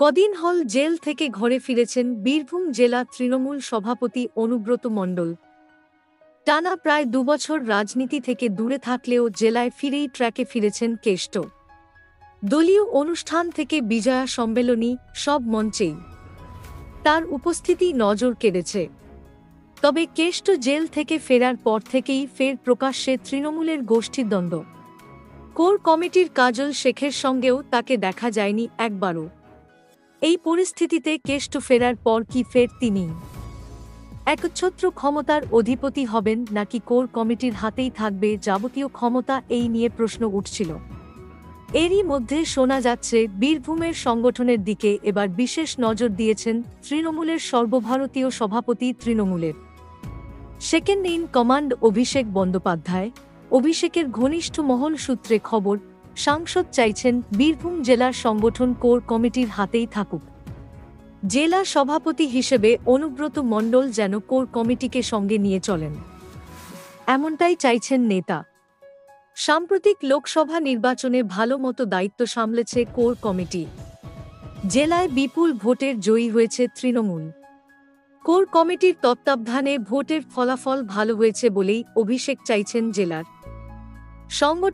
কদিন হল জেল থেকে ঘরে ফিরেছেন বীরভূম জেলা তৃণমূল সভাপতি অনুব্রত মণ্ডল। টানা প্রায় ২ বছর রাজনীতি থেকে দূরে থাকলেও জেলায় ফিরেই ট্র্যাকে ফিরেছেন কেষ্ট। দলীয় অনুষ্ঠান থেকে বিজয়া সম্মেলনী সব মঞ্চেই তার উপস্থিতি নজর কেড়েছে। তবে কেষ্ট জেল থেকে ফেরার পর থেকেই ফের প্রকাশ্যে তৃণমূলের গোষ্ঠীদ্বন্দ্ব। কোর কমিটির কাজল শেখের সঙ্গেও তাকে দেখা যায়নি একবারও। এই পরিস্থিতিতে কেষ্ট ফেরার পর কি ফের তিনি একচ্ছত্র ক্ষমতার অধিপতি হবেন নাকি কোর কমিটির হাতেই থাকবে যাবতীয় ক্ষমতা, এই নিয়ে প্রশ্ন উঠছিল। এরই মধ্যে শোনা যাচ্ছে বীরভূমের সংগঠনের দিকে এবার বিশেষ নজর দিয়েছেন তৃণমূলের সর্বভারতীয় সভাপতি তৃণমূলের second in command Abhishek Bandyopadhyay. অভিষেকের ঘনিষ্ঠ মহল সূত্রে খবর, সাংসদ চাইছেন বীরভূম জেলার সংগঠন কোর কমিটির হাতেই থাকুক। জেলা সভাপতি হিসেবে অনুব্রত মণ্ডল যেন কোর কমিটিকে সঙ্গে নিয়ে চলেন, এমনটাই চাইছেন নেতা। সাম্প্রতিক লোকসভা নির্বাচনে ভালো মতো দায়িত্ব সামলেছে কোর কমিটি। জেলায় বিপুল ভোটের জয়ী হয়েছে তৃণমূল। কোর কমিটির তত্ত্বাবধানে ভোটের ফলাফল ভালো হয়েছে বলেই অভিষেক চাইছেন জেলার সংগঠন